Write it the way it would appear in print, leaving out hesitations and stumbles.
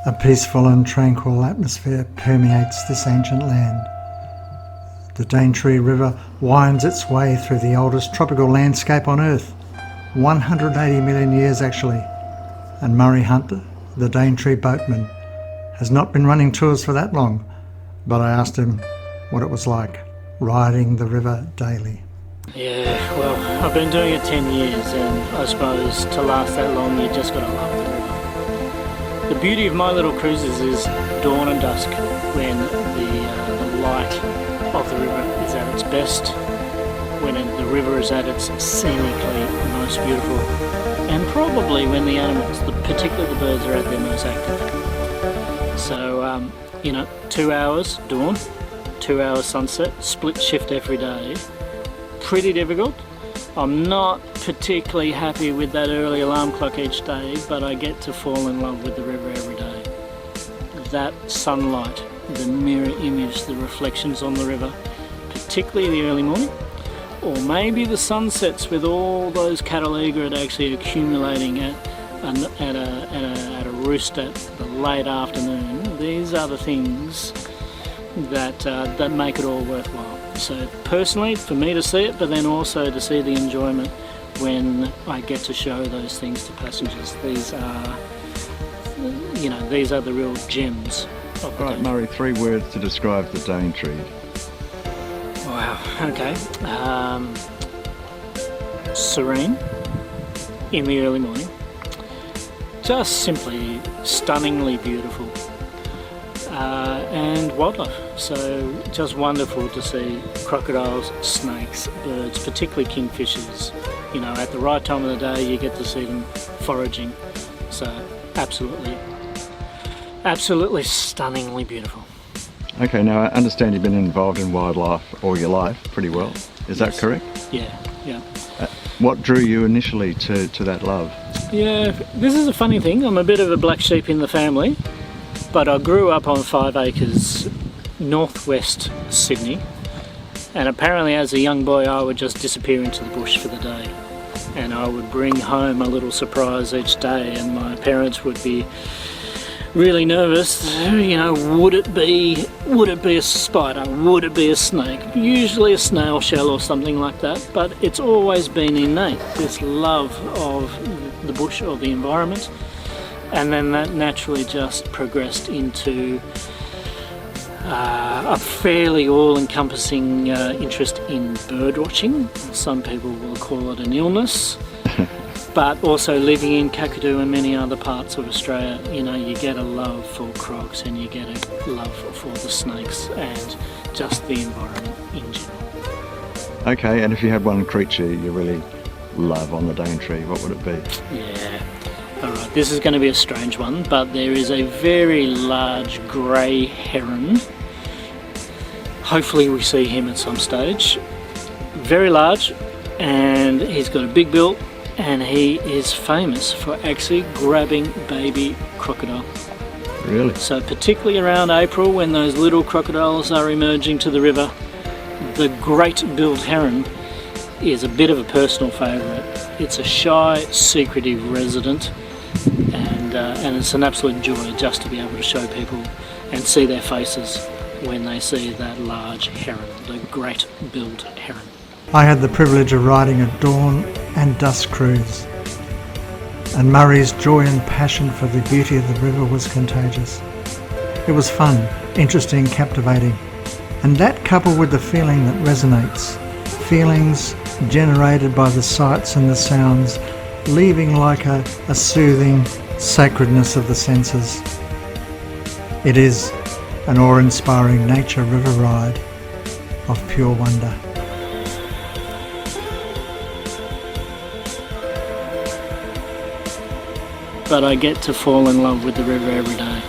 A peaceful and tranquil atmosphere permeates this ancient land. The Daintree River winds its way through the oldest tropical landscape on Earth, 180 million years actually, and Murray Hunter, the Daintree Boatman, has not been running tours for that long, but I asked him what it was like riding the river daily. Yeah, well, I've been doing it 10 years, and I suppose to last that long you just gotta love the river. The beauty of my little cruises is dawn and dusk, when the light of the river is at its best, when the river is at its scenically most beautiful, and probably when the animals, particularly the birds, are at their most active. So, 2 hours dawn, 2 hours sunset, split shift every day. Pretty difficult. I'm not particularly happy with that early alarm clock each day, but I get to fall in love with the river every day. That sunlight, the mirror image, the reflections on the river, particularly the early morning, or maybe the sunsets with all those cattle egret actually accumulating at a roost at the late afternoon. These are the things that make it all worthwhile. So personally, for me to see it, but then also to see the enjoyment when I get to show those things to passengers. These are the real gems of the Right, Murray, 3 words to describe the Daintree. Wow, okay. Serene in the early morning. Just simply stunningly beautiful. And wildlife. So just wonderful to see crocodiles, snakes, birds, particularly kingfishers. At the right time of the day you get to see them foraging. So absolutely stunningly beautiful. Okay, now I understand you've been involved in wildlife all your life pretty well. Is that correct? Yeah. What drew you initially to that love? Yeah, this is a funny thing. I'm a bit of a black sheep in the family, but I grew up on 5 acres northwest Sydney, and apparently as a young boy I would just disappear into the bush for the day, and I would bring home a little surprise each day, and my parents would be really nervous. Would it be a spider? Would it be a snake? Usually a snail shell or something like that, but it's always been innate, this love of the bush or the environment. And then that naturally just progressed into a fairly all-encompassing interest in bird watching. Some people will call it an illness. But also living in Kakadu and many other parts of Australia, you get a love for crocs and you get a love for the snakes and just the environment in general. Okay, and if you had one creature you really love on the Daintree, what would it be? Yeah. Alright, this is going to be a strange one, but there is a very large grey heron. Hopefully we see him at some stage. Very large, and he's got a big bill, and he is famous for actually grabbing baby crocodile. Really? So particularly around April when those little crocodiles are emerging to the river, the great-billed heron is a bit of a personal favourite. It's a shy, secretive resident, and it's an absolute joy just to be able to show people and see their faces when they see that large heron, the great-billed heron. I had the privilege of riding a dawn and dusk cruise, and Murray's joy and passion for the beauty of the river was contagious. It was fun, interesting, captivating, and that coupled with the feeling that resonates, feelings generated by the sights and the sounds, leaving like a soothing sacredness of the senses. It is an awe-inspiring nature river ride of pure wonder. But I get to fall in love with the river every day.